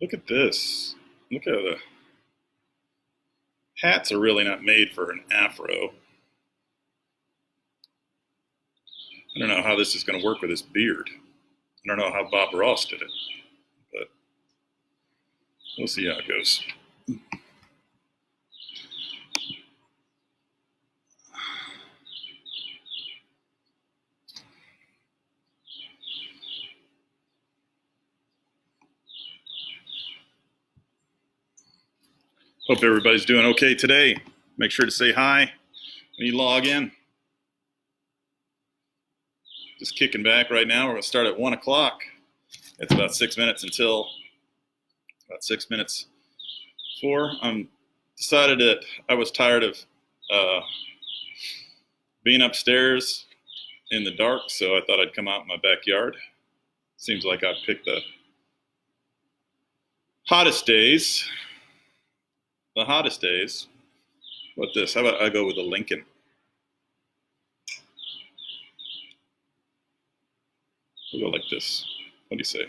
Look at this. Look at the hats are really not made for an afro. I don't know how this is going to work with his beard. I don't know how Bob Ross did it, but we'll see how it goes. Hope everybody's doing okay today. Make sure to say hi when you log in. Just kicking back right now. We're going to start at 1 o'clock. It's about 6 minutes until about 6 minutes before. I decided that I was tired of being upstairs in the dark, so I thought I'd come out in my backyard. Seems like I've picked the hottest days. The hottest days. What this? How about I go with the Lincoln? We'll go like this. What do you say?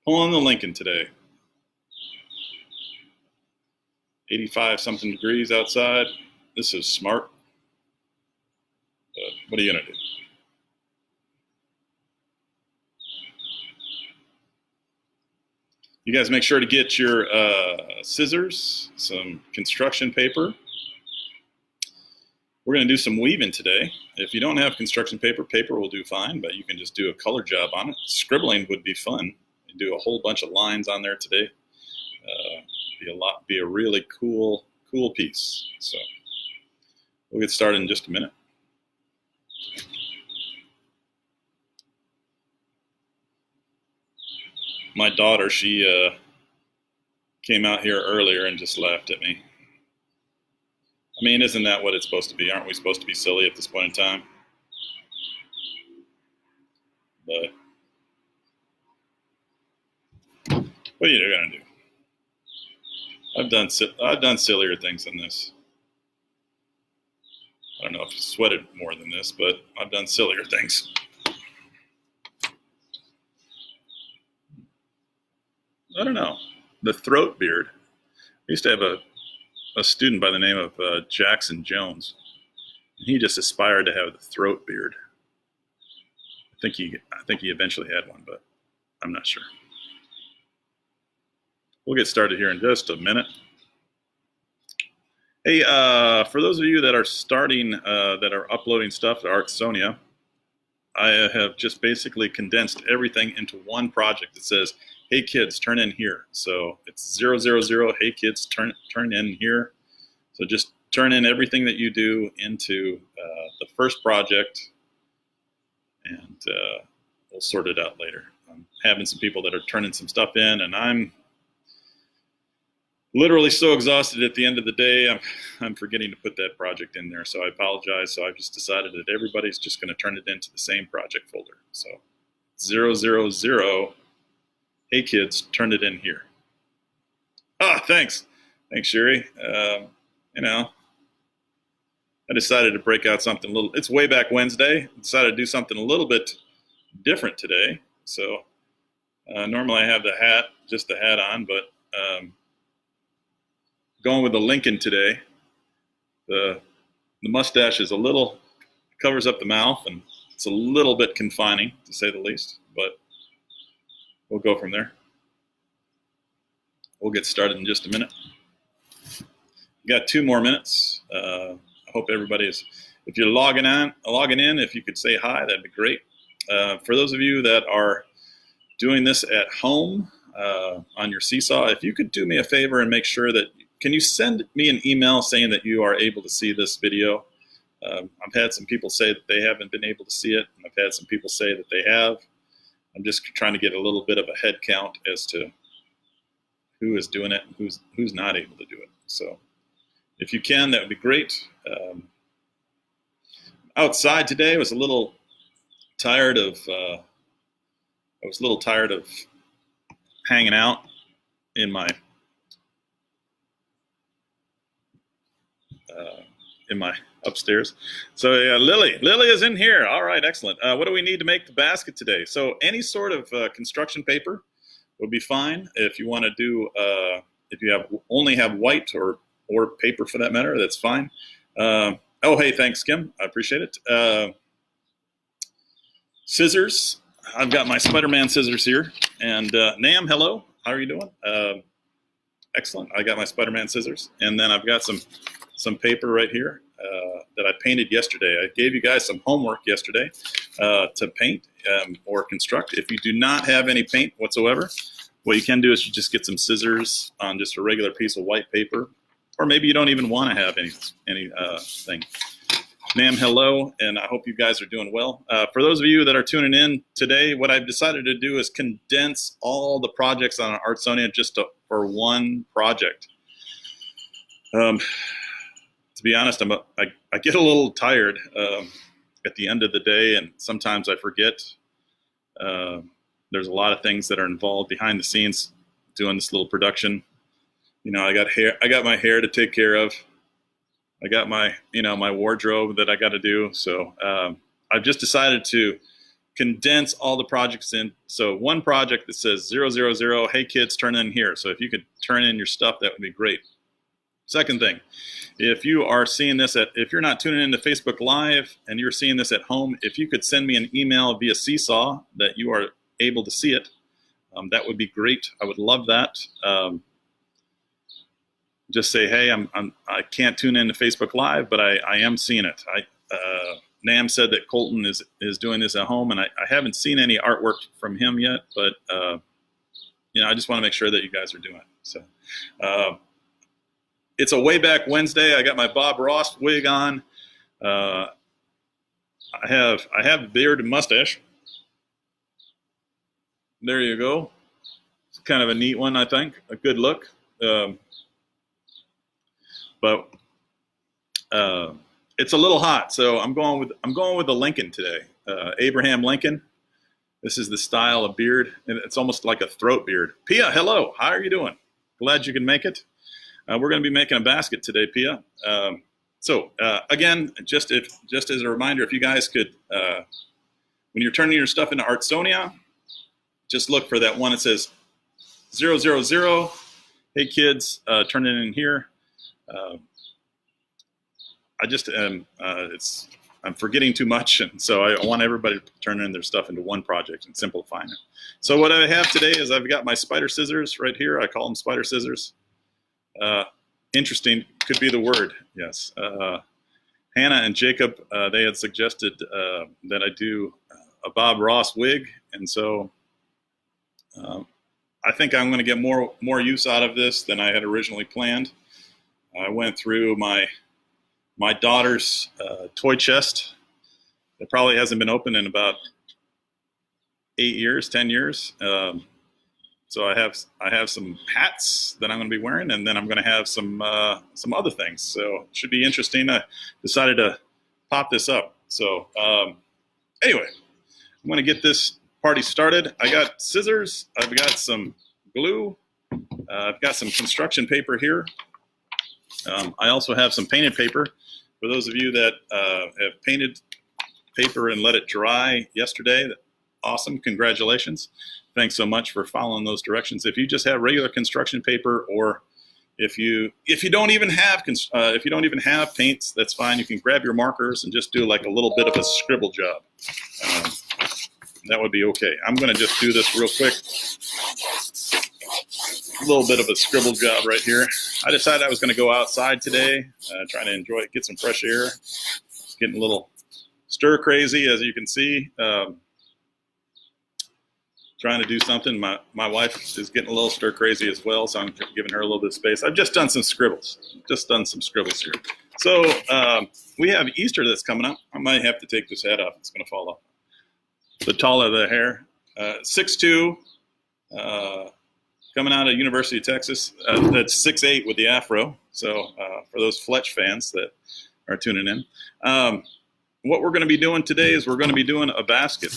Pulling the Lincoln today. 85 something degrees outside. This is smart. But what are you going to do? You guys make sure to get your scissors, some construction paper. We're going to do some weaving today. If you don't have construction paper, paper will do fine, but you can just do a color job on it. Scribbling would be fun. You do a whole bunch of lines on there today. Be a really cool piece. So we'll get started in just a minute. My daughter, she came out here earlier and just laughed at me. I mean, isn't that what it's supposed to be? Aren't we supposed to be silly at this point in time? But what are you going to do? I've done sillier things than this. I don't know if I sweated more than this, but I've done sillier things. I don't know. The throat beard. I used to have a student by the name of Jackson Jones. He just aspired to have the throat beard. I think he eventually had one, but I'm not sure. We'll get started here in just a minute. Hey, for those of you that are starting, that are uploading stuff to Artsonia, I have just basically condensed everything into one project that says, "Hey kids, turn in here." So it's 000. Hey kids, turn in here. So just turn in everything that you do into the first project, and we'll sort it out later. I'm having some people that are turning some stuff in, and I'm literally so exhausted at the end of the day, I'm forgetting to put that project in there. So I apologize. So I've just decided that everybody's just going to turn it into the same project folder. So 000. Hey kids, turn it in here. Thanks. Thanks, Sherry. I decided to break out something a little. It's way back Wednesday. I decided to do something a little bit different today. So normally I have just the hat on, but going with the Lincoln today. The mustache is covers up the mouth, and it's a little bit confining, to say the least, but we'll go from there. We'll get started in just a minute. We got 2 more minutes. I hope everybody is, if you're logging in, if you could say hi, that'd be great. For those of you that are doing this at home, on your Seesaw. If you could do me a favor and make sure that, can you send me an email saying that you are able to see this video? I've had some people say that they haven't been able to see it, and I've had some people say that they have. I'm just trying to get a little bit of a head count as to who is doing it and who's not able to do it. So if you can, that would be great. Outside today, I was a little tired of hanging out in my upstairs. So yeah, Lily is in here. All right, excellent. What do we need to make the basket today? So any sort of construction paper would be fine. If you want to do, if you only have white or paper for that matter, that's fine. Oh, hey, thanks, Kim. I appreciate it. Scissors. I've got my Spider-Man scissors here. And Nam, hello. How are you doing? Excellent. I got my Spider-Man scissors. And then I've got some paper right here that I painted yesterday. I gave you guys some homework yesterday to paint or construct. If you do not have any paint whatsoever, what you can do is you just get some scissors on just a regular piece of white paper, or maybe you don't even want to have anything. Ma'am, hello, and I hope you guys are doing well. For those of you that are tuning in today, what I've decided to do is condense all the projects on Artsonia just for one project. To be honest, I get a little tired at the end of the day, and sometimes I forget. There's a lot of things that are involved behind the scenes doing this little production. You know, I got my hair to take care of. I got my wardrobe that I got to do. So I've just decided to condense all the projects in. So one project that says 000, hey kids, turn in here. So if you could turn in your stuff, that would be great. Second thing, if you are seeing this if you're not tuning into Facebook Live and you're seeing this at home, if you could send me an email via Seesaw that you are able to see it, that would be great. I would love that. Just say, hey, I can't tune into Facebook Live, but I am seeing it. Nam said that Colton is doing this at home, and I haven't seen any artwork from him yet, but I just want to make sure that you guys are doing it. So it's a way back Wednesday. I got my Bob Ross wig on. I have beard and mustache. There you go. It's kind of a neat one, I think. A good look. But it's a little hot, so I'm going with the Lincoln today. Abraham Lincoln. This is the style of beard, and it's almost like a throat beard. Pia, hello. How are you doing? Glad you can make it. We're going to be making a basket today, Pia. So again, just as a reminder, if you guys could, when you're turning your stuff into Artsonia, just look for that one that says 000. Hey kids, turn it in here. I'm forgetting too much, and so I want everybody to turn in their stuff into one project and simplifying it. So what I have today is I've got my spider scissors right here. I call them spider scissors. Interesting could be the word. Yes. Hannah and Jacob, they had suggested that I do a Bob Ross wig, and so I think I'm going to get more use out of this than I had originally planned. I went through my daughter's toy chest. It probably hasn't been opened in about 10 years. So I have some hats that I'm going to be wearing, and then I'm going to have some other things. So it should be interesting. I decided to pop this up. So anyway, I'm going to get this party started. I got scissors. I've got some glue. I've got some construction paper here. I also have some painted paper. For those of you that have painted paper and let it dry yesterday, awesome, congratulations. Thanks so much for following those directions. If you just have regular construction paper, or if you don't even have paints, that's fine. You can grab your markers and just do like a little bit of a scribble job. That would be okay. I'm going to just do this real quick. A little bit of a scribble job right here. I decided I was going to go outside today, trying to enjoy it, get some fresh air. It's getting a little stir crazy, as you can see. trying to do something. My wife is getting a little stir crazy as well, so I'm giving her a little bit of space. I've just done some scribbles. Here. So we have Easter that's coming up. I might have to take this hat off. It's going to fall off. The taller the hair. 6'2", coming out of University of Texas. That's 6'8" with the afro. So for those Fletch fans that are tuning in. What we're going to be doing today is we're going to be doing a basket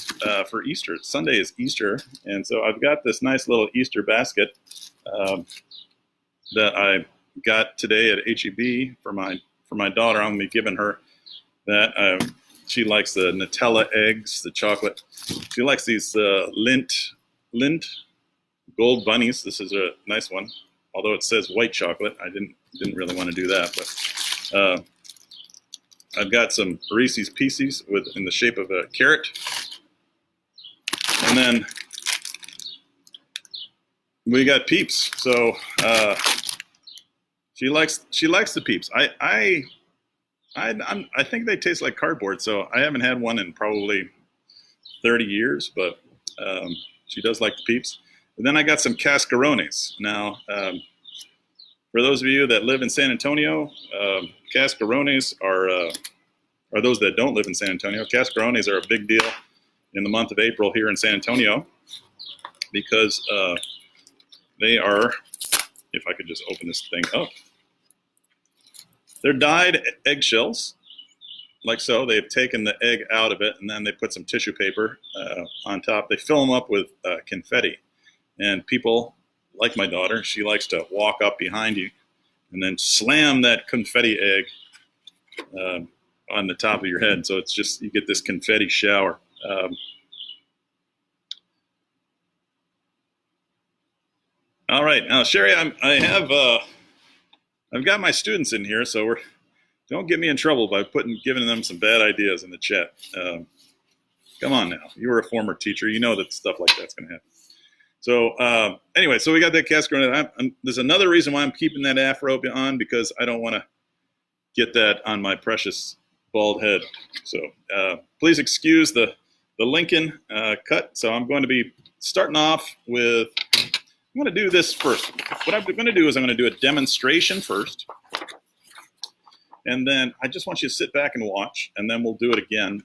for Easter. Sunday is Easter, and so I've got this nice little Easter basket that I got today at HEB for my daughter. I'm going to be giving her that. She likes the Nutella eggs, the chocolate. She likes these Lindt gold bunnies. This is a nice one, although it says white chocolate. I didn't really want to do that, but I've got some Reese's Pieces in the shape of a carrot, and then we got Peeps. So she likes the Peeps. I think they taste like cardboard, so I haven't had one in probably 30 years, but she does like the Peeps. And then I got some Cascarones. Now, for those of you that live in San Antonio, Cascarones are those that don't live in San Antonio. Cascarones are a big deal in the month of April here in San Antonio because they are, if I could just open this thing up, they're dyed eggshells, like so. They've taken the egg out of it, and then they put some tissue paper on top. They fill them up with confetti. And people, like my daughter, she likes to walk up behind you and then slam that confetti egg on the top of your head. So it's just, you get this confetti shower. All right, now Sherry, I've got my students in here, so don't get me in trouble by giving them some bad ideas in the chat. Come on now, you were a former teacher, you know that stuff like that's going to happen. So anyway, so we got that Cascarone. There's another reason why I'm keeping that afro on, because I don't want to get that on my precious bald head. So please excuse the Lincoln cut. So I'm going to be starting off with, I'm going to do this first. What I'm going to do is I'm going to do a demonstration first. And then I just want you to sit back and watch, and then we'll do it again.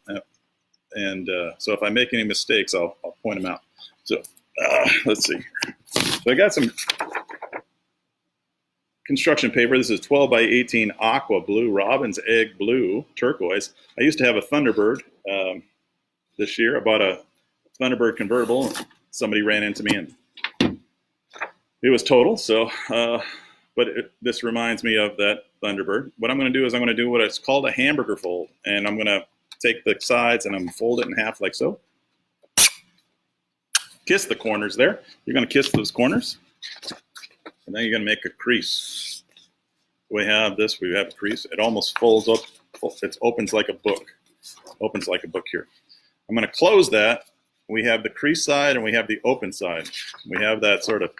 So if I make any mistakes, I'll point them out. So let's see. So I got some construction paper. This is 12 by 18 aqua blue, robin's egg blue, turquoise. I used to have a Thunderbird this year. I bought a Thunderbird convertible. Somebody ran into me and it was total. So, but this reminds me of that Thunderbird. What I'm going to do is I'm going to do what is called a hamburger fold. And I'm going to take the sides and I'm going to fold it in half like so. Kiss the corners there. You're going to kiss those corners. And then you're going to make a crease. We have a crease. It almost folds up. It opens like a book. Opens like a book here. I'm going to close that. We have the crease side and we have the open side. We have that sort of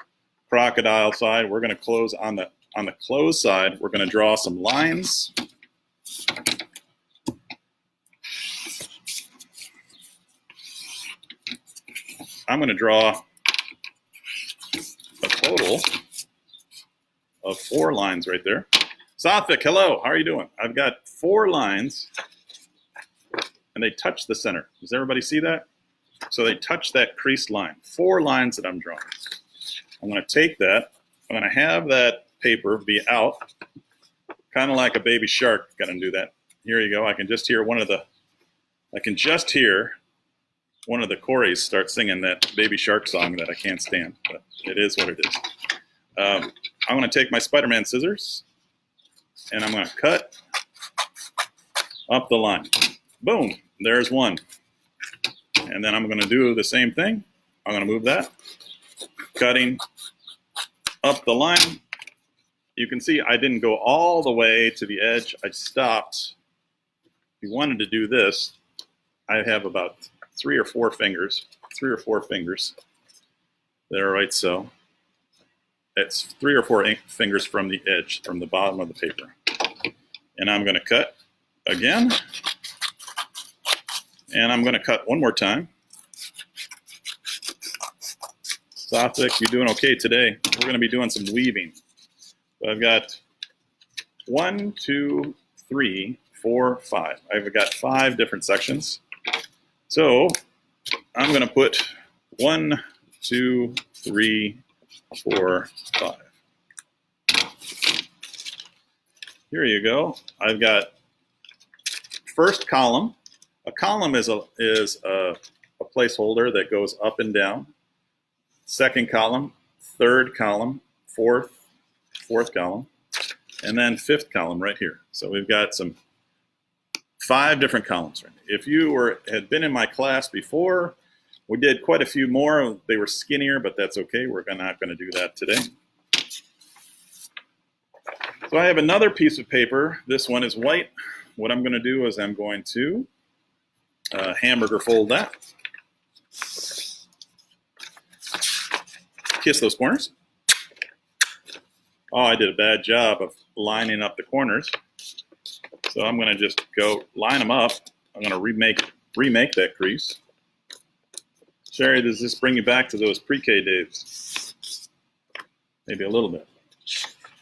crocodile side. We're going to close on the closed side. We're going to draw some lines. I'm going to draw a total of 4 lines right there. Satvik, hello. How are you doing? I've got 4 lines, and they touch the center. Does everybody see that? So they touch that creased line. 4 lines that I'm drawing. I'm going to take that. I'm going to have that paper be out, kind of like a baby shark. Going to do that. Here you go. I can just hear one of the Corys start singing that baby shark song that I can't stand, but it is what it is. I'm going to take my Spider-Man scissors, and I'm going to cut up the line. Boom, there's one. And then I'm going to do the same thing. I'm going to move that, cutting up the line. You can see I didn't go all the way to the edge. I stopped. If you wanted to do this, I have about 3 or 4 fingers. There, right, so. It's 3 or 4 fingers from the edge, from the bottom of the paper. And I'm going to cut again. And I'm going to cut one more time. Sophic, you doing okay today? We're going to be doing some weaving. So I've got 1, 2, 3, 4, 5. I've got 5 different sections. So I'm going to put 1, 2, 3, 4, 5. Here you go. I've got first column. A column is a placeholder that goes up and down. Second column, third column, fourth column, and then fifth column right here. So we've got 5 different columns. If you had been in my class before, we did quite a few more. They were skinnier, but that's okay. We're not going to do that today. So I have another piece of paper. This one is white. What I'm going to do is I'm going to hamburger fold that. Kiss those corners. Oh, I did a bad job of lining up the corners. So I'm going to just go line them up. I'm going to remake that crease. Sherry, does this bring you back to those pre-K days? Maybe a little bit.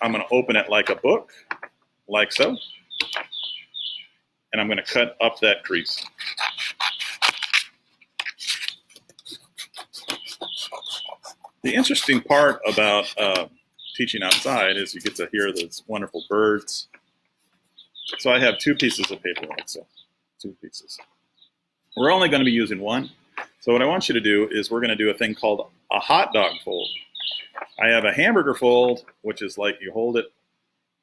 I'm going to open it like a book, like so. And I'm going to cut up that crease. The interesting part about teaching outside is you get to hear those wonderful birds. So I have 2 pieces of paper like so, 2 pieces. We're only going to be using one. So what I want you to do is we're going to do a thing called a hot dog fold. I have a hamburger fold, which is like you hold it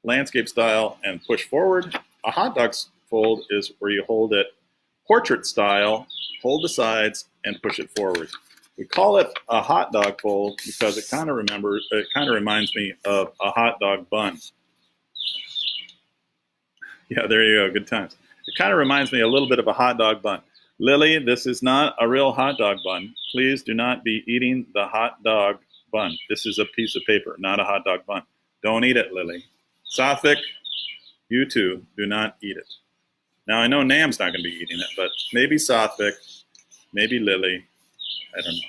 landscape style and push forward. A hot dog fold is where you hold it portrait style, hold the sides, and push it forward. We call it a hot dog fold because it kind of reminds me of a hot dog bun. Yeah, there you go. Good times. It kind of reminds me a little bit of a hot dog bun. Lily, this is not a real hot dog bun. Please do not be eating the hot dog bun. This is a piece of paper, not a hot dog bun. Don't eat it, Lily. Sophic, you too, do not eat it. Now, I know Nam's not going to be eating it, but maybe Sophic, maybe Lily. I don't know.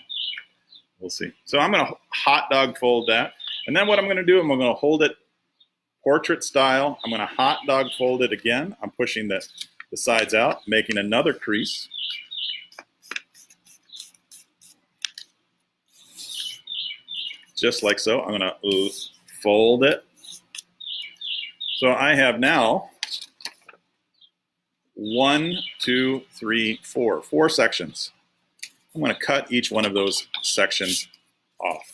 We'll see. So I'm going to hot dog fold that. And then what I'm going to do, I'm going to hold it portrait style. I'm going to hot dog fold it again. I'm pushing the sides out, making another crease. Just like so. I'm going to fold it. So I have now 1, 2, 3, 4. 4 sections. I'm going to cut each one of those sections off.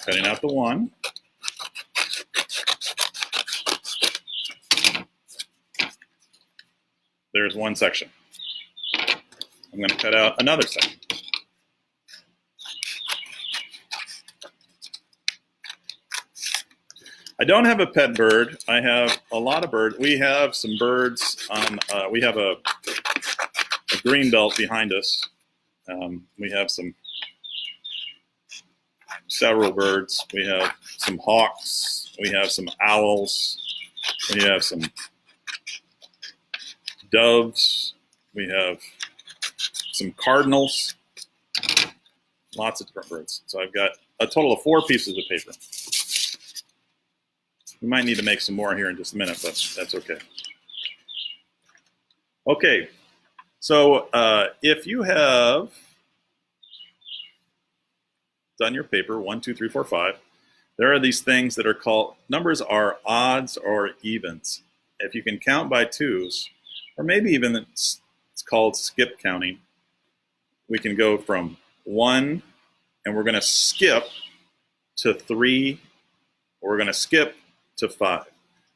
Cutting out the one. There's one section. I'm going to cut out another section. I don't have a pet bird. I have a lot of birds. We have some birds on, we have a green belt behind us. We have several birds. We have some hawks. We have some owls. We have some doves. We have some cardinals. Lots of different birds. So I've got a total of 4 pieces of paper. We might need to make some more here in just a minute, but that's okay. Okay, so if you have done your paper, 1, 2, 3, 4, 5, there are these things that are called, numbers are odds or evens. If you can count by 2s, or maybe even it's called skip counting, we can go from 1, and we're going to skip to 3, or we're going to skip to 5.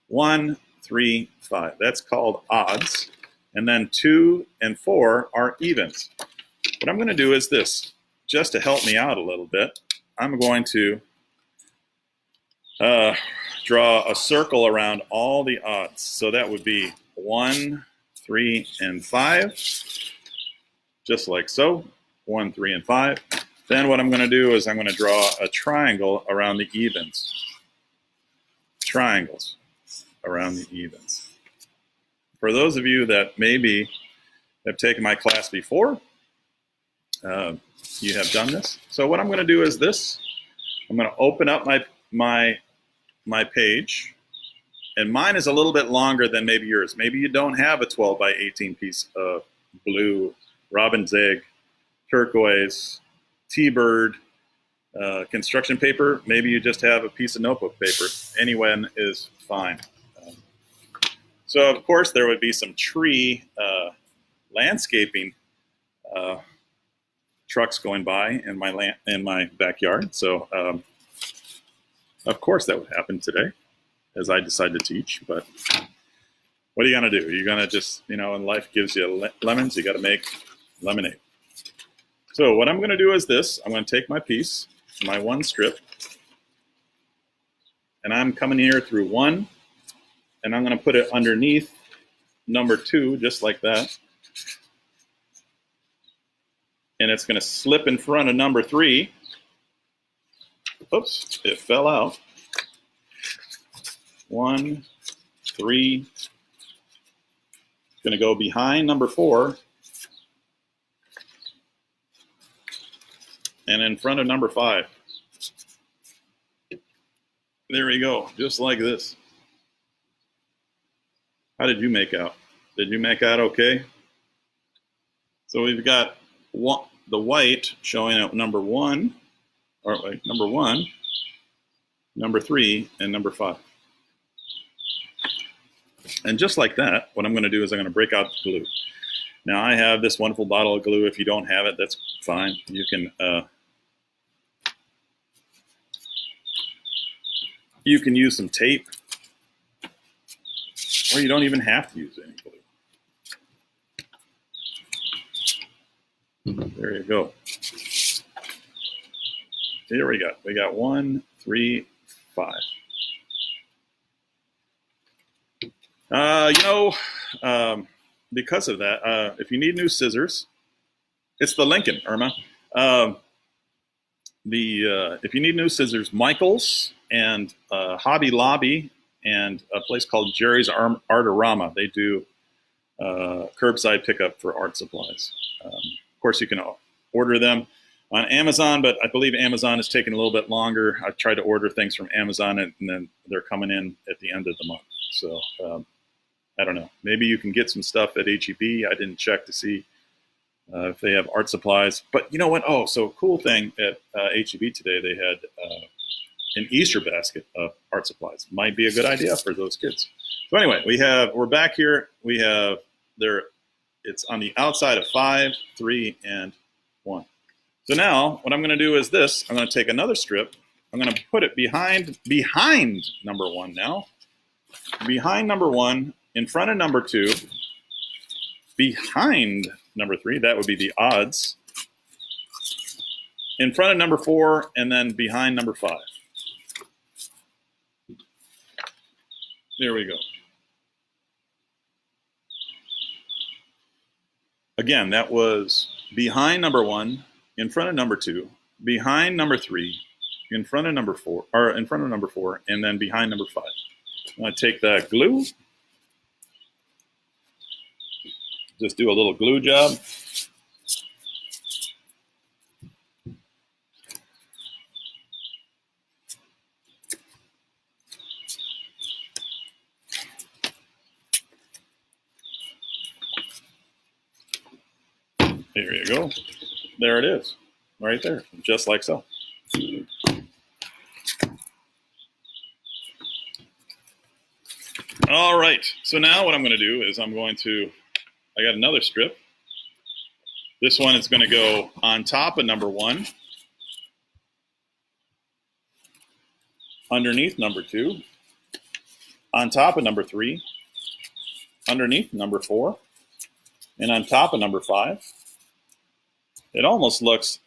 1, 3, 5. That's called odds. And then 2 and 4 are evens. What I'm going to do is this. Just to help me out a little bit, I'm going to draw a circle around all the odds. So that would be 1, 3, and 5. Just like so. 1, 3, and 5. Then what I'm going to do is I'm going to draw a triangle around the evens. Triangles around the evens. For those of you that maybe have taken my class before, you have done this. So what I'm going to do is this. I'm going to open up my page, and mine is a little bit longer than maybe yours. Maybe you don't have a 12 by 18 piece of blue, robin's egg, turquoise, T-bird, construction paper. Maybe you just have a piece of notebook paper. Any one is fine. So of course there would be some tree landscaping trucks going by in my backyard. So of course that would happen today, as I decide to teach. But what are you gonna do? You're gonna just, you know, and life gives you lemons. You got to make lemonade. So what I'm gonna do is this. I'm gonna take my piece, my one strip, and I'm coming here through one, and I'm gonna put it underneath number 2, just like that. And it's going to slip in front of number 3. Oops, it fell out. 1, 3. It's going to go behind number 4. And in front of number 5. There we go, just like this. How did you make out? Did you make out okay? So we've got the white showing at number 1, or wait, number 1, number 3, and number 5. And just like that, what I'm going to do is I'm going to break out the glue. Now I have this wonderful bottle of glue. If you don't have it, that's fine. You can use some tape, or you don't even have to use any glue. There you go. Here we go. We got 1, 3, 5. Because of that, if you need new scissors, it's the Lincoln, Irma. If you need new scissors, Michaels and Hobby Lobby and a place called Jerry's Artorama, they do curbside pickup for art supplies. Of course, you can order them on Amazon, but I believe Amazon is taking a little bit longer. I've tried to order things from Amazon, and then they're coming in at the end of the month. So I don't know. Maybe you can get some stuff at H-E-B. I didn't check to see if they have art supplies. But you know what? Oh, so cool thing at H-E-B today, they had an Easter basket of art supplies. Might be a good idea for those kids. So anyway, we're back here. We have it's on the outside of 5, 3, and 1. So now what I'm going to do is this. I'm going to take another strip. I'm going to put it behind number 1 now. Behind number 1, in front of number 2, behind number 3, that would be the odds, in front of number 4, and then behind number 5. There we go. Again, that was behind number 1, in front of number 2, behind number 3, in front of number 4, or in front of number 4, and then behind number 5. I'm going to take that glue, just do a little glue job. There you go. There it is, right there, just like so. All right, so now what I'm going to do is I got another strip. This one is going to go on top of number 1, underneath number 2, on top of number 3, underneath number 4, and on top of number 5. It almost looks,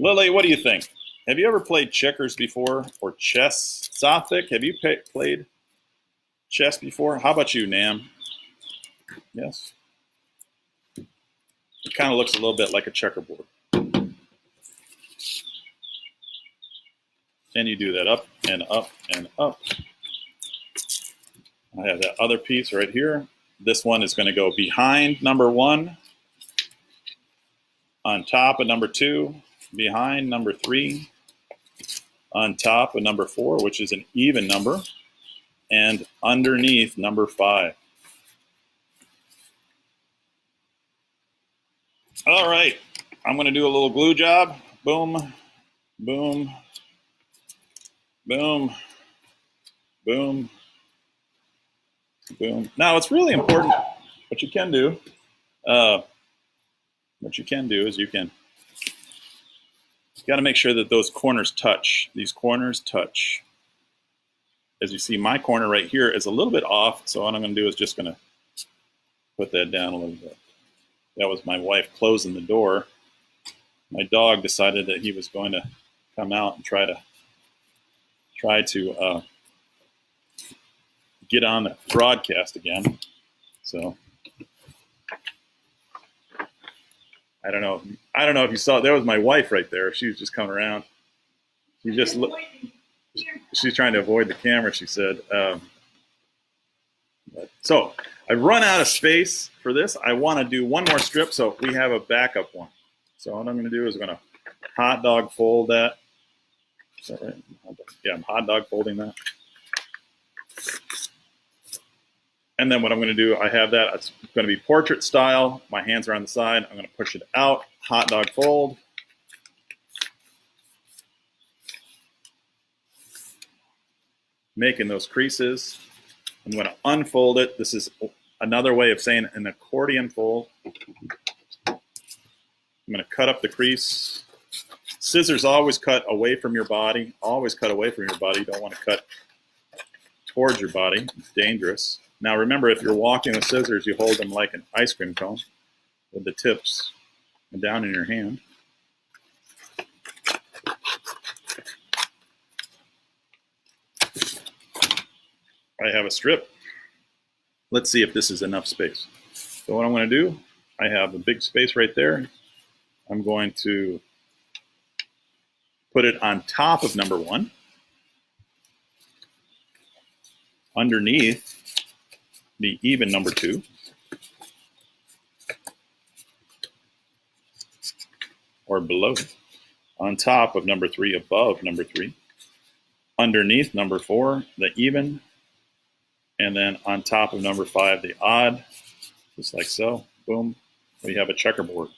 Lily, what do you think? Have you ever played checkers before, or chess? Sophic, have you played chess before? How about you, Nam? Yes? It kind of looks a little bit like a checkerboard. And you do that up and up and up. I have that other piece right here. This one is going to go behind number 1, on top of number 2, behind number 3, on top of number 4, which is an even number, and underneath number 5. All right, I'm going to do a little glue job. Boom, boom, boom, boom, boom. Now it's really important. What you can do is you got to make sure that those corners touch. These corners touch. As you see, my corner right here is a little bit off, so what I'm going to do is just going to put that down a little bit. That was my wife closing the door. My dog decided that he was going to come out and try to get on the broadcast again. So I don't know if you saw. There was my wife right there. She was just coming around. She just she's trying to avoid the camera. She said. So I've run out of space for this. I want to do one more strip, so we have a backup one. So what I'm going to do is I'm going to hot dog fold that. Is that right? Yeah, I'm hot dog folding that. And then what I'm going to do, I have that. It's going to be portrait style. My hands are on the side. I'm going to push it out, hot dog fold. Making those creases. I'm going to unfold it. This is another way of saying an accordion fold. I'm going to cut up the crease. Scissors always cut away from your body. Always cut away from your body. You don't want to cut towards your body. It's dangerous. Now remember, if you're walking with scissors, you hold them like an ice cream cone with the tips down in your hand. I have a strip. Let's see if this is enough space. So what I'm going to do, I have a big space right there. I'm going to put it on top of number 1, underneath the even number 2, or below, on top of number 3, above number 3, underneath number 4, the even, and then on top of number 5, the odd, just like so. Boom, we have a checkerboard.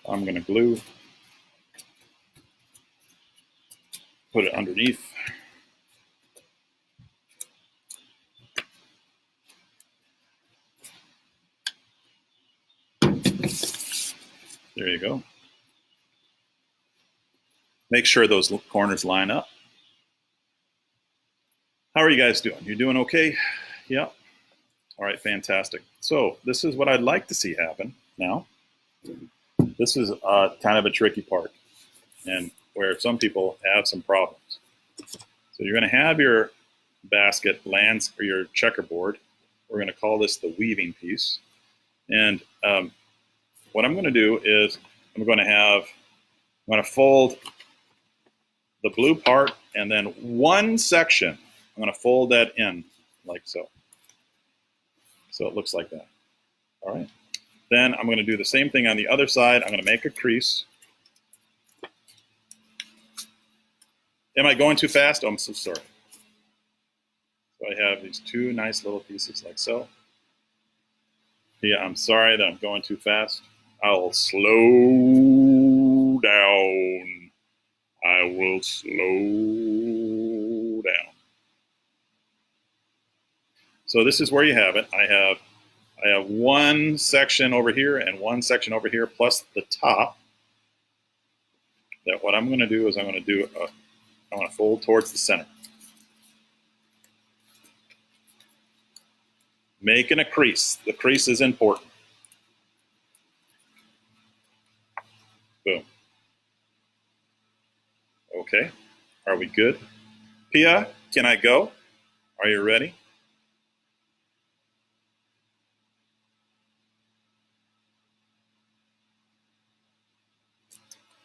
I'm going to glue, put it underneath. There you go. Make sure those corners line up. How are you guys doing? You doing okay? Yeah. All right, fantastic. So this is what I'd like to see happen now. This is kind of a tricky part, and where some people have some problems. So you're going to have your basket lands or your checkerboard. We're going to call this the weaving piece. And what I'm going to do is I'm going to fold the blue part, and then one section, I'm going to fold that in like so. So it looks like that. All right. Then I'm going to do the same thing on the other side. I'm going to make a crease. Am I going too fast? Oh, I'm so sorry. So I have these 2 nice little pieces like so. Yeah, I'm sorry that I'm going too fast. I'll slow down. I will slow down. So this is where you have it. I have one section over here and one section over here, plus the top. That what I'm going to do is I'm going to fold towards the center. Making a crease. The crease is important. Boom. Okay. Are we good? Pia, can I go? Are you ready?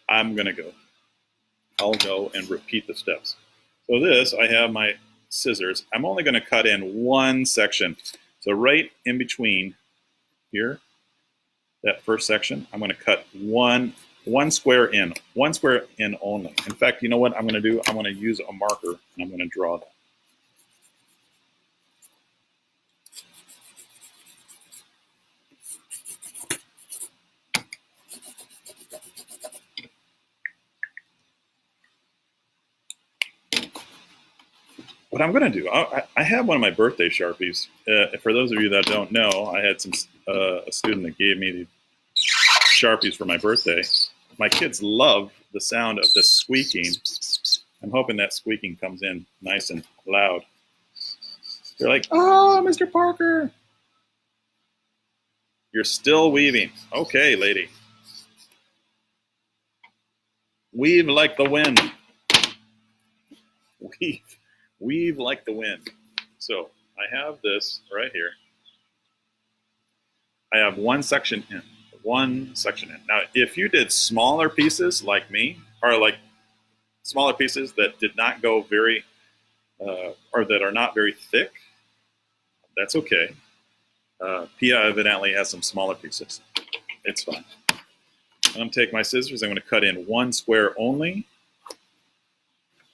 I'm going to go. I'll go and repeat the steps. So this, I have my scissors. I'm only going to cut in one section. So right in between here, that first section, I'm going to cut one square in only. In fact, you know what I'm going to do? I'm going to use a marker and I'm going to draw that. What I'm going to do, I have one of my birthday Sharpies. For those of you that don't know, I had a student that gave me the Sharpies for my birthday. My kids love the sound of this squeaking. I'm hoping that squeaking comes in nice and loud. They're like, "Oh, Mr. Parker, you're still weaving." Okay, lady. Weave like the wind. Weave like the wind. So I have this right here. I have one section in. Now, if you did smaller pieces like me, or like smaller pieces that did not go very, or that are not very thick, that's okay. Pia evidently has some smaller pieces. It's fine. I'm going to take my scissors. I'm going to cut in one square only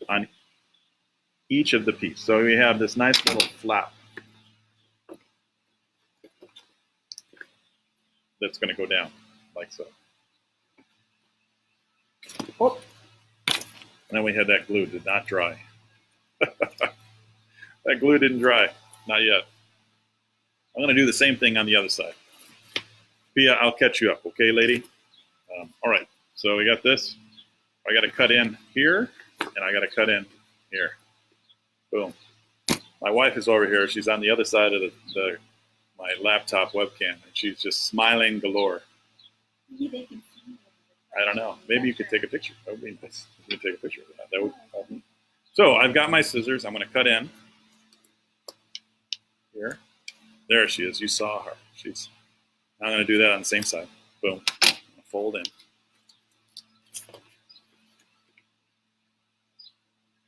on each of the pieces. So we have this nice little flap that's going to go down like so. Oh. And then we had that glue did not dry. That glue didn't dry. Not yet. I'm going to do the same thing on the other side. Pia, I'll catch you up. Okay, lady? All right. So we got this. I got to cut in here, and I got to cut in here. Boom. My wife is over here. She's on the other side of my laptop webcam, and she's just smiling galore. I don't know. Maybe you could take a picture. That would be nice. You could take a picture of that. That would help me. So I've got my scissors. I'm going to cut in here. There she is. You saw her. I'm going to do that on the same side. Boom. Fold in.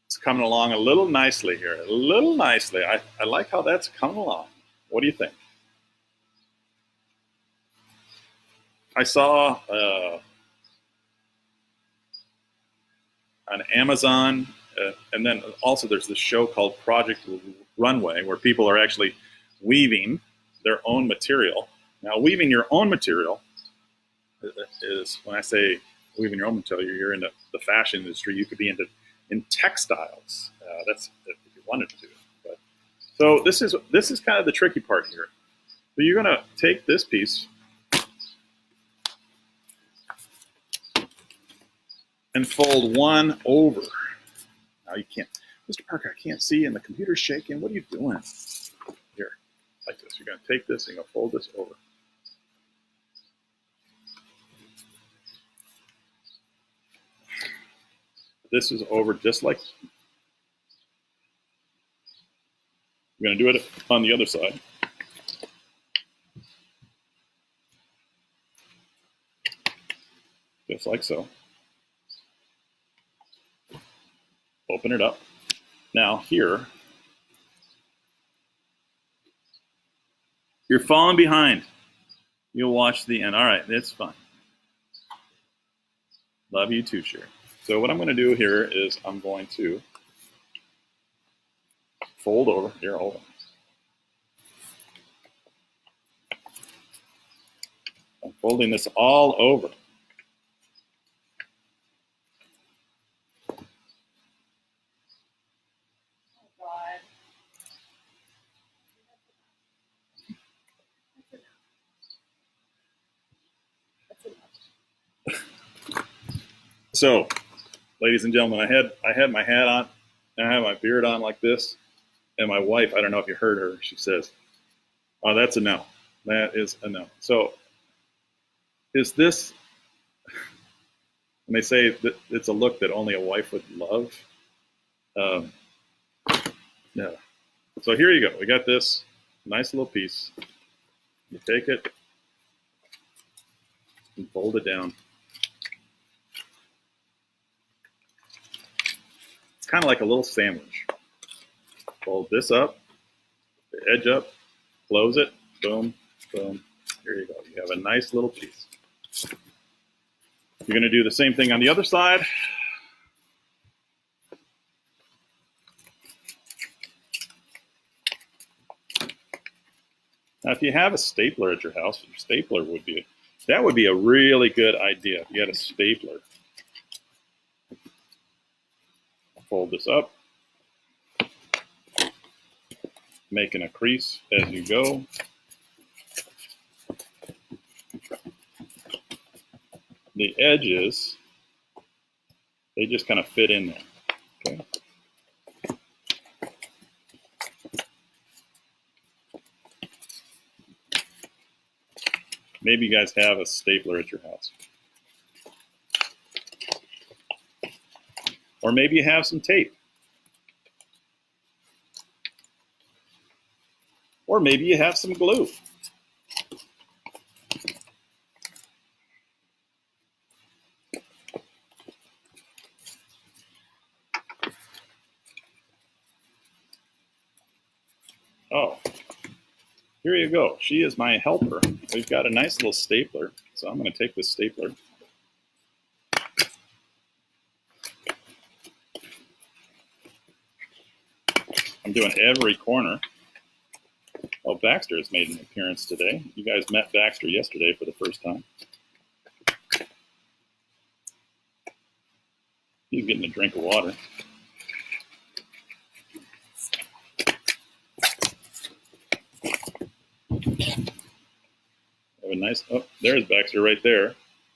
It's coming along a little nicely here. A little nicely. I like how that's coming along. What do you think? I saw on Amazon, and then also there's this show called Project Runway where people are actually weaving their own material. Now, weaving your own material is, when I say weaving your own material, you're in the fashion industry. You could be in textiles. That's if you wanted to do it. But, so this is kind of the tricky part here. So you're going to take this piece and fold one over. Now you can't, Mr. Parker, I can't see, and the computer's shaking. What are you doing? Here, like this. You're going to take this and you're going to fold this over. This is over just like. You're going to do it on the other side. Just like so. Open it up. Now here, you're falling behind. You'll watch the end. All right, that's fine. Love you too, Sherry. So what I'm going to do here is I'm going to fold over. Here, hold on. I'm folding this all over. So, ladies and gentlemen, I had my hat on, and I had my beard on like this, and my wife, I don't know if you heard her, she says, "Oh, that's a no. That is a no." So, is this, and they say that it's a look that only a wife would love. Yeah. So here you go. We got this nice little piece. You take it and fold it down. It's kind of like a little sandwich. Fold this up, the edge up, close it, boom, boom, Here you go. You have a nice little piece. You're going to do the same thing on the other side. Now, if you have a stapler at your house, your stapler would be a really good idea. If you had a stapler, fold this up, making a crease as you go. The edges, they just kind of fit in there. Okay. Maybe you guys have a stapler at your house. Or maybe you have some tape. Or maybe you have some glue. Oh, here you go. She is my helper. We've got a nice little stapler. So I'm going to take this stapler. I'm doing every corner. Oh, Baxter has made an appearance today. You guys met Baxter yesterday for the first time. He's getting a drink of water. Have a nice, oh, there's Baxter right there.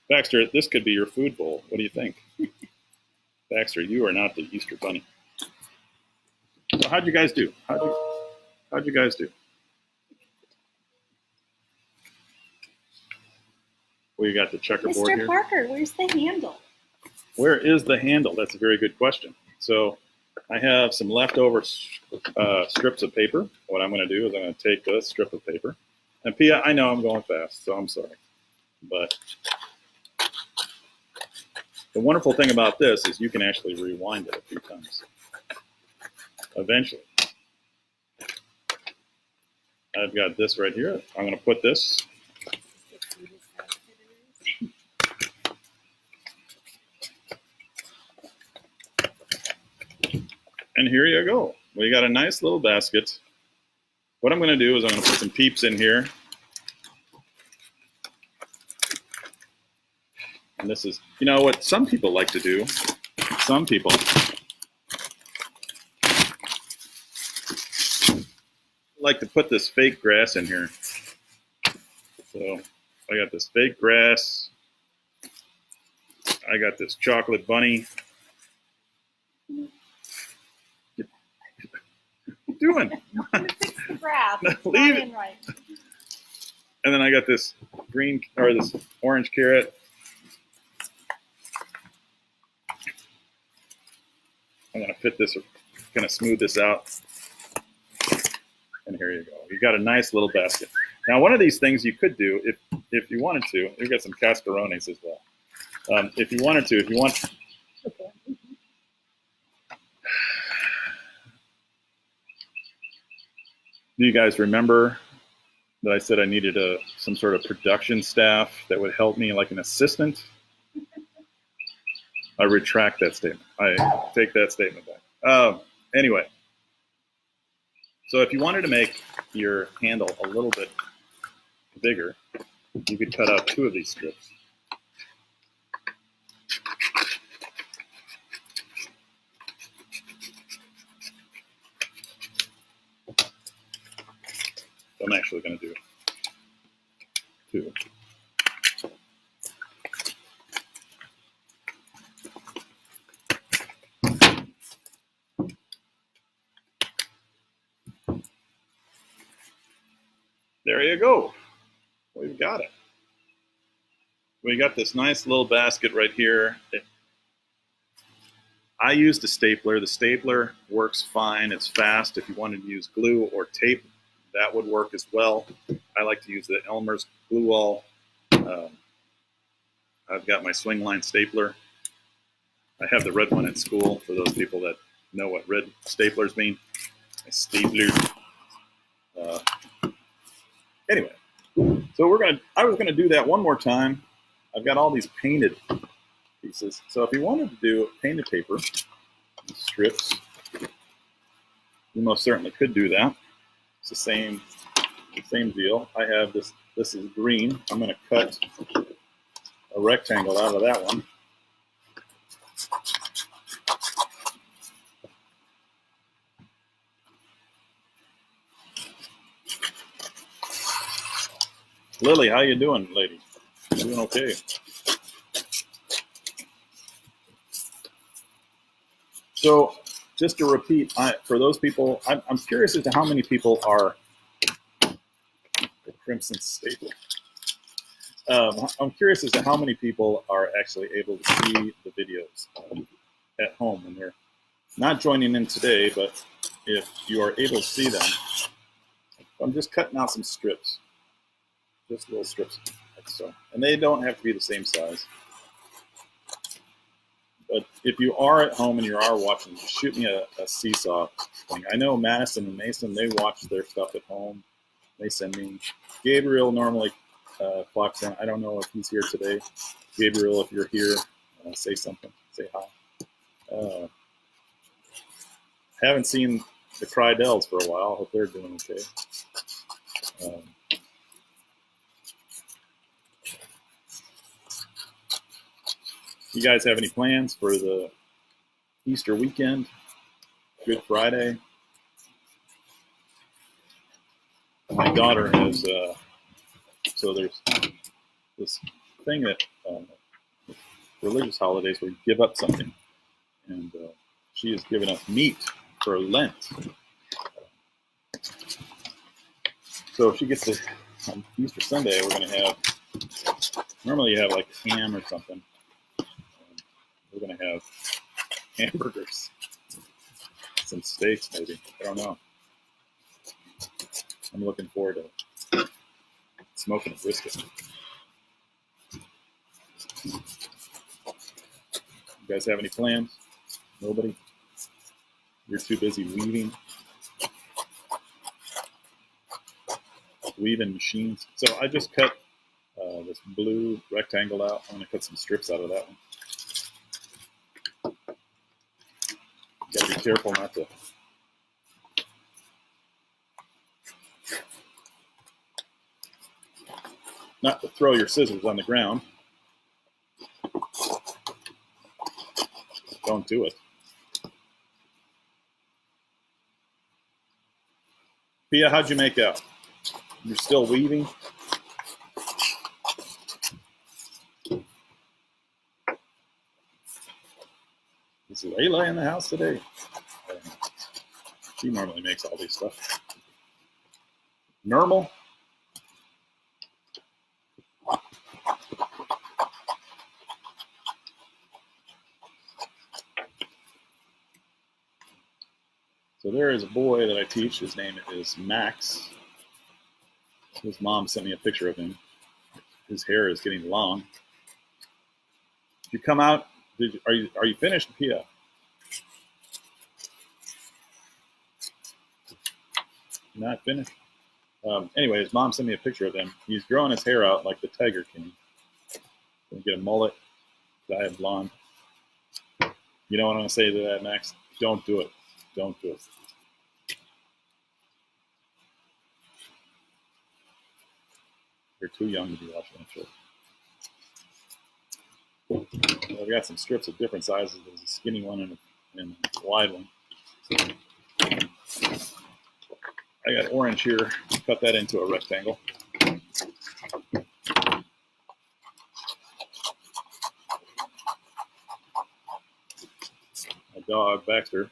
Baxter, this could be your food bowl. What do you think? Baxter, you are not the Easter Bunny. So how'd you guys do? How'd you guys do? We got the checkerboard here. Mr. Parker, where's the handle? Where is the handle? That's a very good question. So I have some leftover strips of paper. What I'm going to do is I'm going to take this strip of paper. And Pia, I know I'm going fast, so I'm sorry. But the wonderful thing about this is you can actually rewind it a few times. Eventually. I've got this right here. I'm going to put this. And here you go. We got a nice little basket. What I'm going to do is I'm going to put some peeps in here. And this is, you know what some people like to do? Some people like to put this fake grass in here. So I got this fake grass. I got this chocolate bunny. What are you doing? I'm gonna fix the graph. It's Leave not it. in right. And then I got this green or this orange carrot. I'm gonna fit this, gonna smooth this out. And here you go. You got a nice little basket. Now, one of these things you could do, if you wanted to, you got some cascarones as well. If you wanted to, if you want. Do you guys remember that I said I needed some sort of production staff that would help me, like an assistant? I retract that statement. I take that statement back. Anyway, so if you wanted to make your handle a little bit bigger, you could cut out 2 of these strips. I'm actually going to do 2. There you go. We've got it. We got this nice little basket right here. I used a stapler. The stapler works fine. It's fast. If you wanted to use glue or tape, that would work as well. I like to use the Elmer's Glue Wall. I've got my swing line stapler. I have the red one at school for those people that know what red staplers mean. A stapler. Anyway, So I was gonna do that one more time. I've got all these painted pieces. So if you wanted to do painted paper strips, you most certainly could do that. It's the same deal. I have this. This is green. I'm gonna cut a rectangle out of that one. Lily, how you doing, lady? Doing okay. So just to repeat, for those people, I'm curious as to how many people are the Crimson Staple. I'm curious as to how many people are actually able to see the videos at home when they're not joining in today, but if you are able to see them, I'm just cutting out some strips, just little strips like so. And they don't have to be the same size. But if you are at home and you are watching, shoot me a seesaw thing. I know Madison and Mason, they watch their stuff at home. They send me. Gabriel normally clocks in. I don't know if he's here today. Gabriel, if you're here, say something. Say hi. Haven't seen the Crydells for a while. Hope they're doing okay. You guys have any plans for the Easter weekend? Good Friday? My daughter has, so there's this thing that religious holidays where you give up something. And she has given up meat for Lent. So if she gets to, on Easter Sunday, we're going to have, normally you have like ham or something. We're going to have hamburgers, some steaks maybe. I don't know. I'm looking forward to smoking a brisket. You guys have any plans? Nobody? You're too busy weaving? Weaving machines. So I just cut this blue rectangle out. I'm going to cut some strips out of that one. You gotta be careful not to throw your scissors on the ground. Don't do it. Pia, how'd you make out? You're still weaving? Is Layla in the house today? She normally makes all these stuff. Normal? So there is a boy that I teach. His name is Max. His mom sent me a picture of him. His hair is getting long. Did you come out? Are you finished, Pia? Not finished. Anyway, his mom sent me a picture of him. He's growing his hair out like the Tiger King. Gonna get a mullet, dye it blonde. You know what I'm gonna say to that, Max? Don't do it. Don't do it. You're too young to be watching that show. Well, we got some strips of different sizes. There's a skinny one and a wide one. I got orange here. Cut that into a rectangle. My dog, Baxter.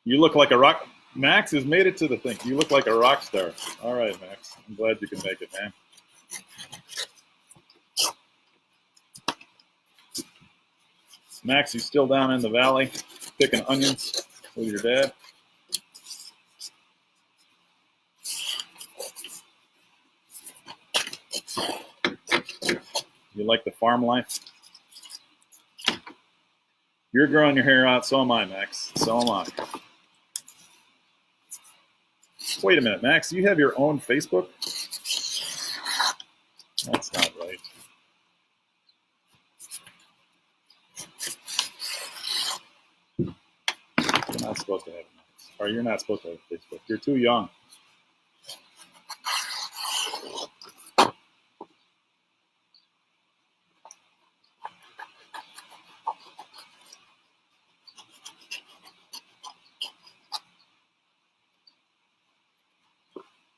You look like a rock. Max has made it to the thing. You look like a rock star. All right, Max. I'm glad you can make it, man. Max, you still down in the valley picking onions with your dad? You like the farm life? You're growing your hair out, so am I, Max. So am I. Wait a minute, Max. You have your own Facebook? That's not right. You're not supposed to have it. Or you're not supposed to have Facebook. You're too young.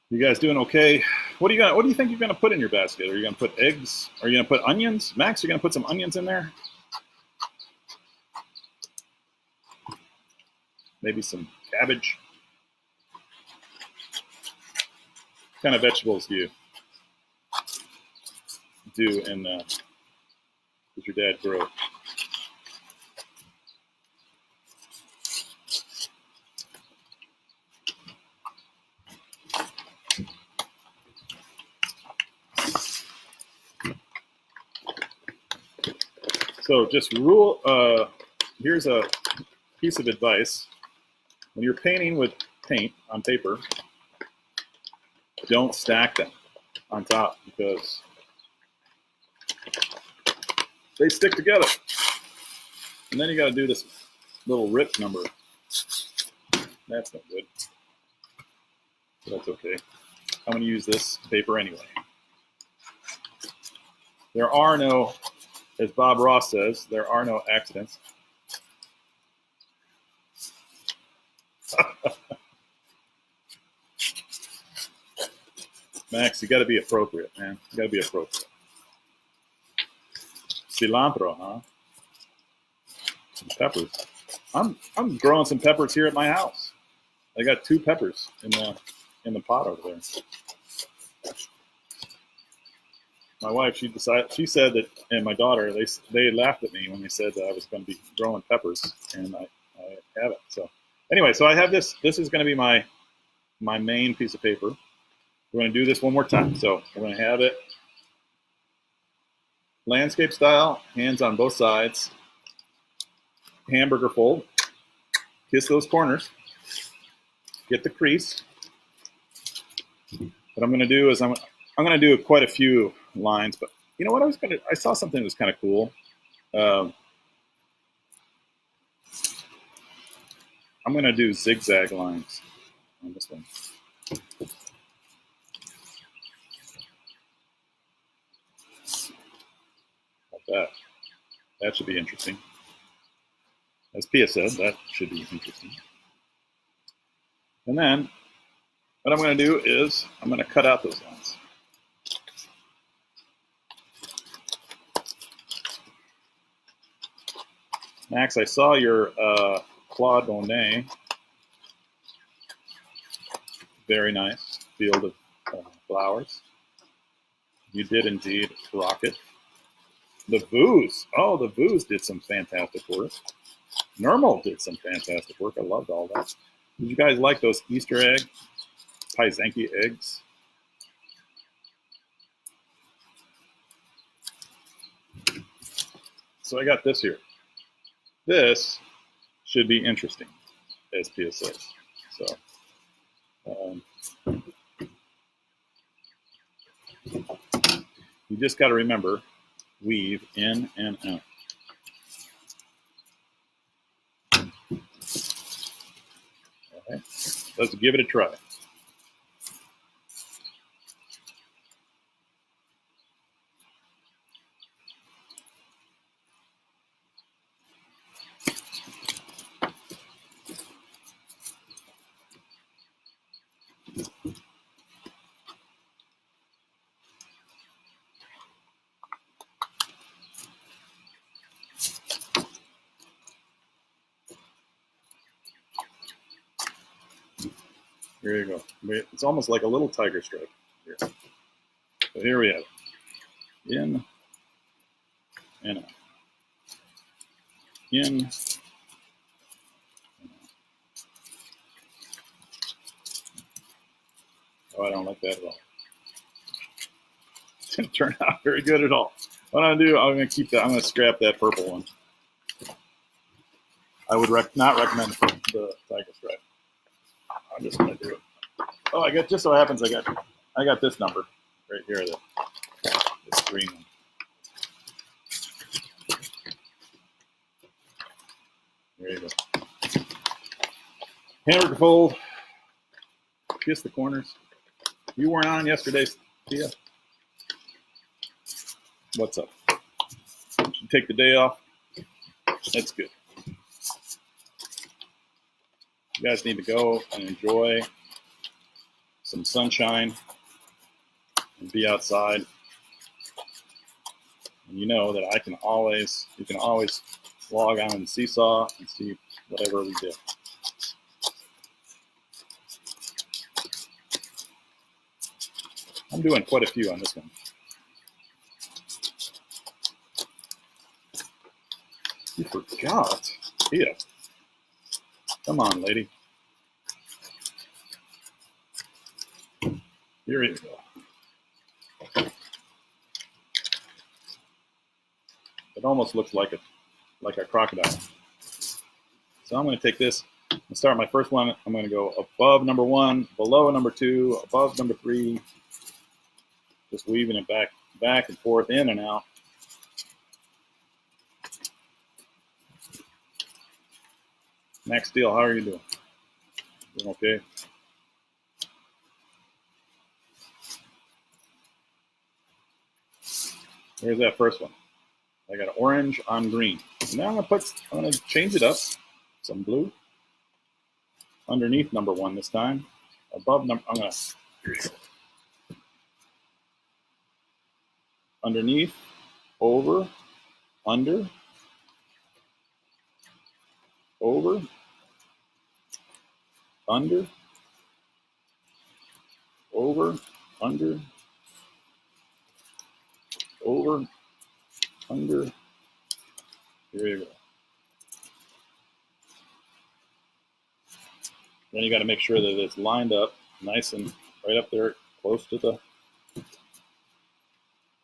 You guys doing okay? What do you think you're gonna put in your basket? Are you gonna put eggs? Are you gonna put onions? Max, you're gonna put some onions in there? Maybe some cabbage? What kind of vegetables do you do in does your dad grow? So just here's a piece of advice. When you're painting with paint on paper, don't stack them on top because they stick together. And then you got to do this little rip number. That's not good. But that's okay. I'm going to use this paper anyway. There are no, as Bob Ross says, there are no accidents. Max, you got to be appropriate, man. You got to be appropriate. Cilantro, huh? Some peppers. I'm growing some peppers here at my house. I got 2 peppers in the pot over there. My wife, she said that, and my daughter, they laughed at me when they said that I was going to be growing peppers, and I have it. So anyway, so I have this. This is going to be my main piece of paper. We're going to do this one more time. So we're going to have it landscape style, hands on both sides, hamburger fold, kiss those corners, get the crease. What I'm going to do is I'm going to do quite a few lines, but you know what I saw something that was kind of cool. I'm going to do zigzag lines on this one. Like that should be interesting. As Pia said, that should be interesting. And then what I'm going to do is I'm going to cut out those lines. Max, I saw your Claude Monet. Very nice field of flowers. You did indeed rock it. The Vooz. Oh, the Vooz did some fantastic work. Normal did some fantastic work. I loved all that. Did you guys like those Easter egg Pysanky eggs? So I got this here. This should be interesting, as Pia says. So you just got to remember, weave in and out. Okay, let's give it a try. Here you go. It's almost like a little tiger stripe here. So here we have it. In and out. In and out. Oh, I don't like that at all. It didn't turn out very good at all. What I'm going to do, I'm going to keep that. I'm going to scrap that purple one. I would not recommend the tiger stripe. I'm just gonna do it. Oh, just so happens I got this number right here. green one. There you go. Hammer to fold. Kiss the corners. You weren't on yesterday, Tia. What's up? You take the day off. That's good. You guys need to go and enjoy some sunshine and be outside. And you know that you can always log on and Seesaw and see whatever we did. I'm doing quite a few on this one. You forgot. Here. Come on, lady. Here you go. It almost looks like a crocodile. So I'm going to take this and start my first one. I'm going to go above number 1, below number 2, above number 3. Just weaving it back and forth, in and out. Max Steel, how are you doing? Doing okay? Here's that first one. I got orange on green. Now I'm gonna change it up. Some blue. Underneath number 1 this time. Above number, here you go. Underneath, over, under, over, under, over, under, over, under. Here you go. Then you got to make sure that it's lined up nice and right up there, close to the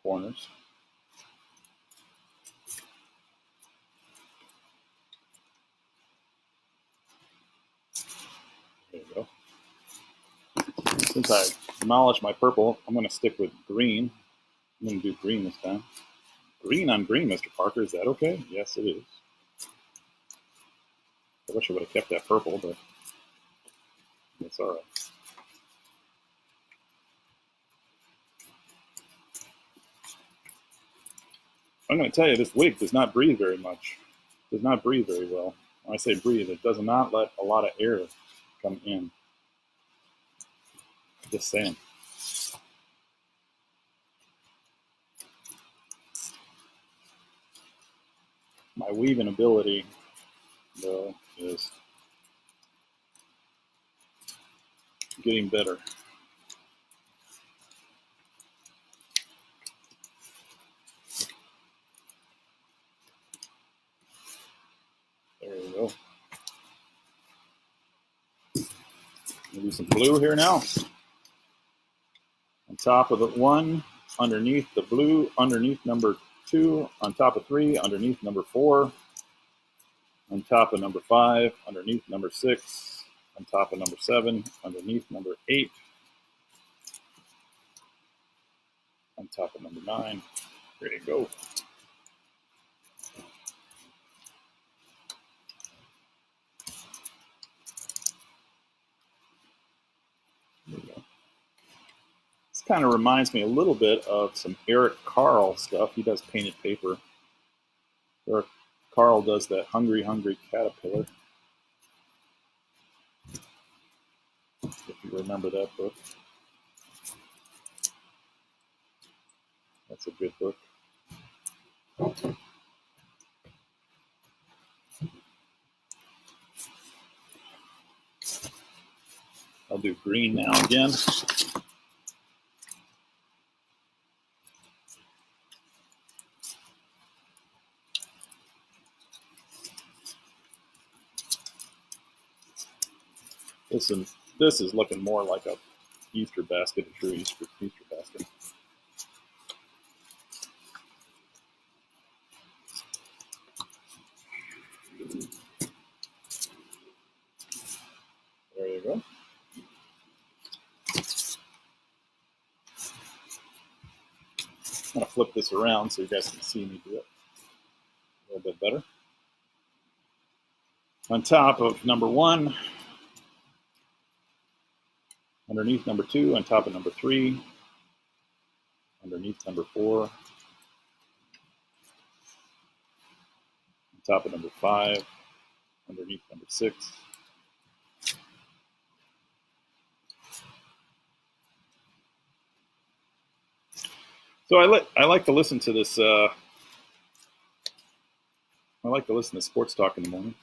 corners. There you go. Since I demolished my purple, I'm going to stick with green. I'm going to do green this time. Green on green, Mr. Parker. Is that okay? Yes, it is. I wish I would have kept that purple, but it's all right. I'm going to tell you, this wig does not breathe very much. Does not breathe very well. When I say breathe, it does not let a lot of air come in. Just saying. My weaving ability, though, is getting better. There you go. Maybe some blue here now. On top of the 1, underneath the blue, underneath number 2, on top of 3, underneath number 4, on top of number 5, underneath number 6, on top of number 7, underneath number 8, on top of number 9. There you go. There you go. This kind of reminds me a little bit of some Eric Carle stuff. He does painted paper. Eric Carle does that Hungry Hungry Caterpillar. If you remember that book. That's a good book. I'll do green now again. This is looking more like a Easter basket, a true Easter basket. There you go. I'm going to flip this around so you guys can see me do it a little bit better. On top of number 1, underneath number 2, on top of number 3, underneath number 4, on top of number 5, underneath number 6. So I like to listen to this. I like to listen to sports talk in the morning.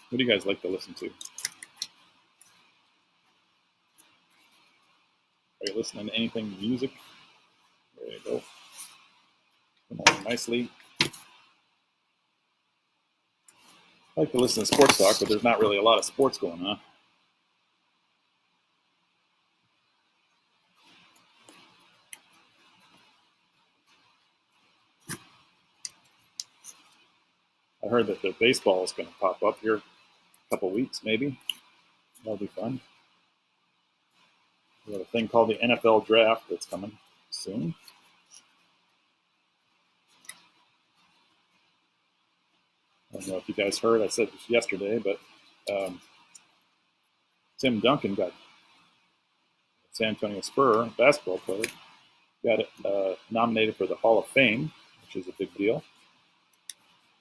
What do you guys like to listen to? Are you listening to anything music? There you go. Come on, nicely. I like to listen to sports talk, but there's not really a lot of sports going on. I heard that the baseball is going to pop up here in a couple weeks, maybe. That'll be fun. We have a thing called the NFL draft that's coming soon. I don't know if you guys heard, I said this yesterday, but Tim Duncan got San Antonio Spur basketball player, got nominated for the Hall of Fame, which is a big deal.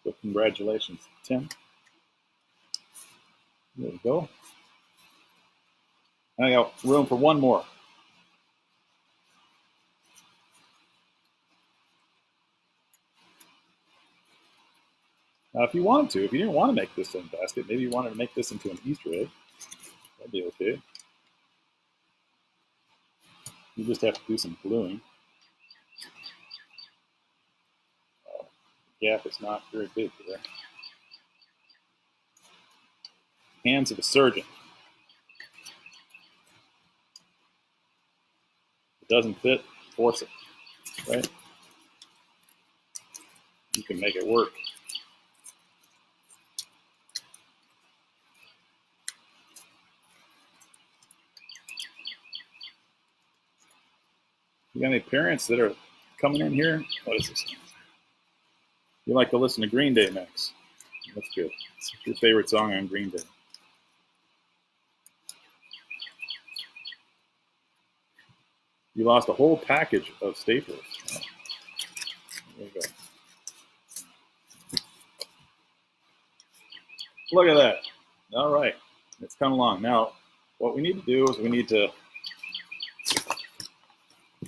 So congratulations, Tim. There we go. I got room for one more. Now, if you wanted to, if you didn't want to make this in basket, maybe you wanted to make this into an Easter egg, that'd be okay. You just have to do some gluing. The gap is not very big there. Hands of a surgeon. If it doesn't fit, force it, right? You can make it work. You got any parents that are coming in here? What is this? You like to listen to Green Day, Max? That's good. What's your favorite song on Green Day? You lost a whole package of staplers. Oh, there you go. Look at that. All right. It's come along. Now, what we need to do is we need to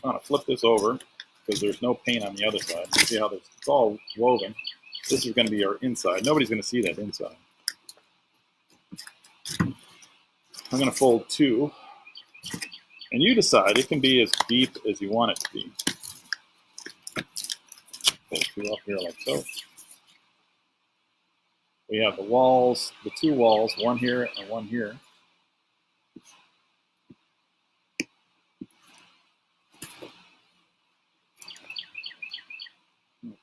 kind of flip this over because there's no paint on the other side. You see how it's all woven. This is going to be our inside. Nobody's going to see that inside. I'm going to fold 2. And you decide. It can be as deep as you want it to be. Fold 2 up here like so. We have the walls, the 2 walls, one here and one here.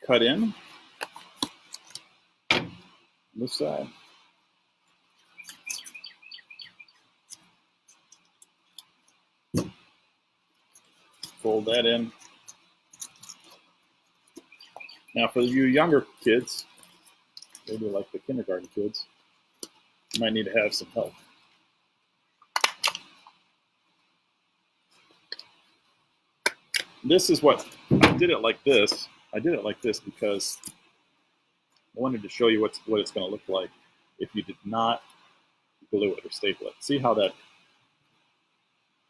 Cut in this side. Fold that in. Now for you younger kids, maybe like the kindergarten kids, you might need to have some help. This is what, I did it like this. I did it like this because I wanted to show you what it's going to look like if you did not glue it or staple it. See how that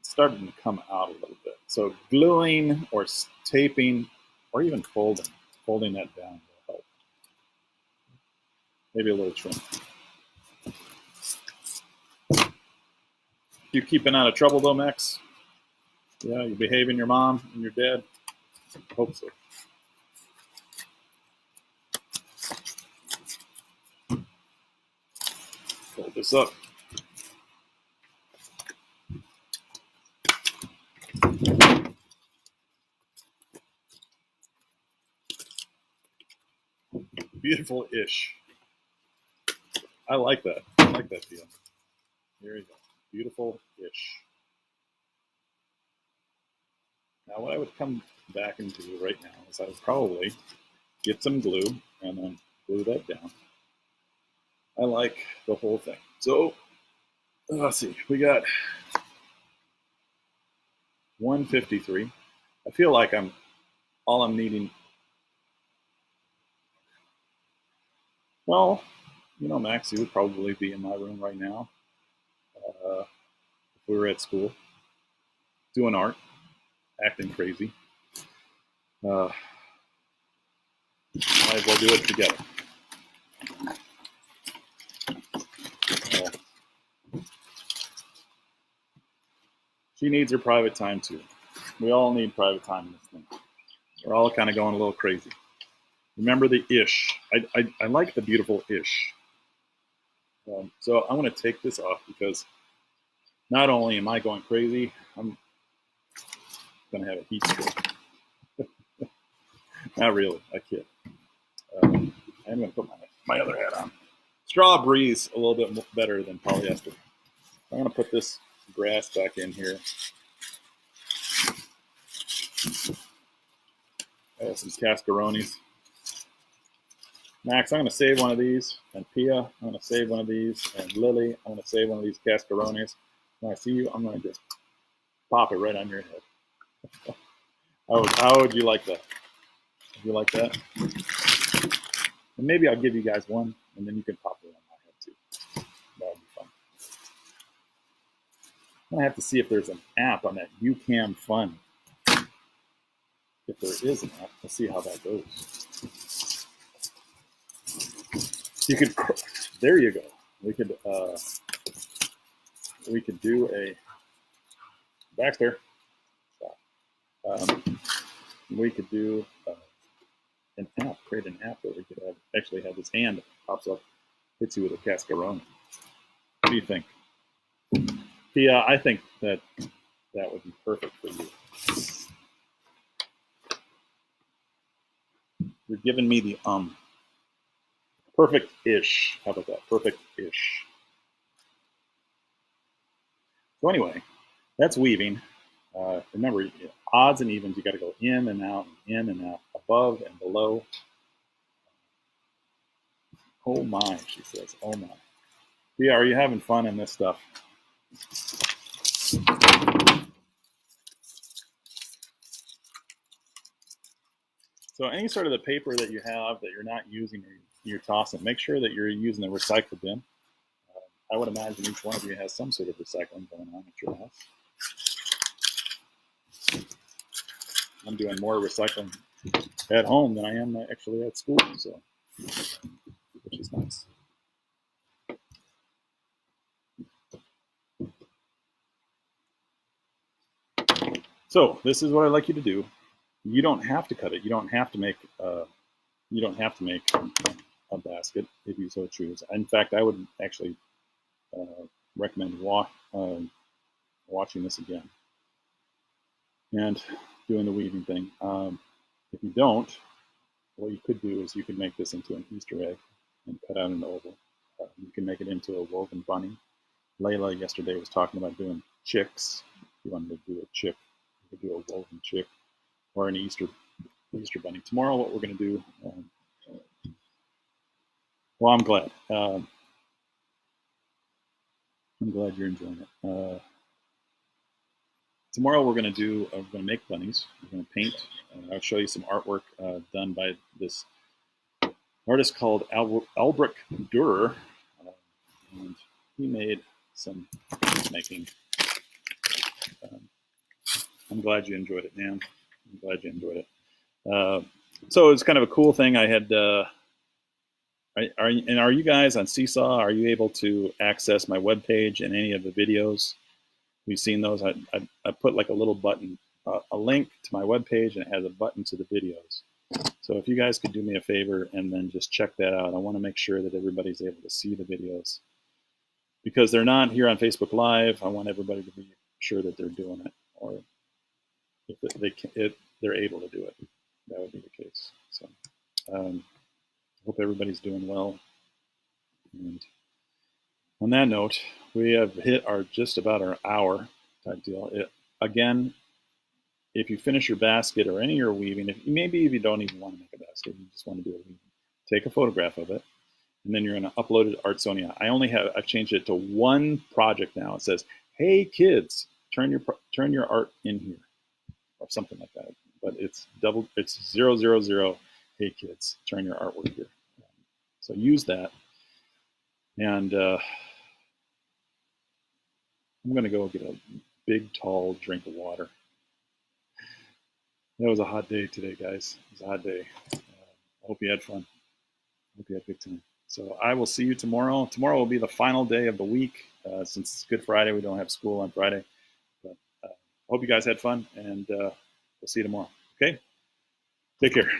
it's starting to come out a little bit. So gluing or taping or even folding that down will help. Maybe a little trim. You keeping out of trouble though, Max? Yeah, you behaving your mom and your dad? Hope so. Fold this up. Beautiful-ish. I like that. I like that deal. Here you go. Beautiful-ish. Now what I would come back and do right now is I would probably get some glue and then glue that down. I like the whole thing. So let's see, we got 153. I feel like all I'm needing. Well, Max, you would probably be in my room right now if we were at school doing art, acting crazy. Might as well do it together. She needs her private time too. We all need private time in this thing. We're all kind of going a little crazy. Remember the ish. I like the beautiful ish. So I'm going to take this off because not only am I going crazy, I'm going to have a heat stroke. Not really, I kid. I'm going to put my other hat on. Straw breathes a little bit better than polyester. I'm going to put this grass back in here. I have some cascarones. Max, I'm going to save one of these. And Pia, I'm going to save one of these. And Lily, I'm going to save one of these cascarones. When I see you, I'm going to just pop it right on your head. How would you like that? Would you like that? And maybe I'll give you guys one, and then you can pop it on my head too. That would be fun. I'm going to have to see if there's an app on that UCam Fun. If there is an app, let's see how that goes. You could, there you go. We could do a Baxter. We could do an app, create an app that we could actually have this hand that pops up, hits you with a cascarone. What do you think? Pia, I think that would be perfect for you. You're giving me the perfect-ish. How about that? Perfect-ish. So anyway, that's weaving. Remember, odds and evens, you got to go in and out, above and below. Oh my, she says. Oh my. Yeah, are you having fun in this stuff? So any sort of the paper that you have that you're not using, you're tossing, make sure that you're using the recycle bin. I would imagine each one of you has some sort of recycling going on at your house. I'm doing more recycling at home than I am actually at school, so which is nice. So this is what I'd like you to do. You don't have to cut it. You don't have to make. You don't have to make a basket if you so choose. In fact, I would actually recommend watching this again and doing the weaving thing. If you don't, what you could do is you could make this into an Easter egg and cut out an oval. You can make it into a woven bunny. Layla yesterday was talking about doing chicks. If you wanted to do a chick, you could do a woven chick or an Easter bunny. Tomorrow, what we're going to do. Well, I'm glad. I'm glad you're enjoying it. Tomorrow we're going to make bunnies. We're going to paint. I'll show you some artwork done by this artist called Albrecht Dürer. And he made some making. I'm glad you enjoyed it, man. I'm glad you enjoyed it. So it's kind of a cool thing. I had. Are you guys on Seesaw? Are you able to access my webpage and any of the videos? We've seen those. I put like a little button, a link to my webpage, and it has a button to the videos. So if you guys could do me a favor and then just check that out, I want to make sure that everybody's able to see the videos. Because they're not here on Facebook Live, I want everybody to be sure that they're doing it, or if they're able to do it, that would be the case. So hope everybody's doing well. And on that note, we have hit just about our hour type deal. Again, if you finish your basket or any of your weaving, maybe if you don't even want to make a basket, you just want to do a weaving, take a photograph of it, and then you're going to upload it to Artsonia. I've changed it to one project now. It says, "Hey kids, turn your art in here," or something like that. But it's 000. Hey kids, turn your artwork here. So use that, and I'm going to go get a big, tall drink of water. That was a hot day today, guys. It was a hot day. I hope you had fun. I hope you had a good time. So I will see you tomorrow. Tomorrow will be the final day of the week. Since it's Good Friday, we don't have school on Friday. But I hope you guys had fun, and we'll see you tomorrow. Okay? Take care.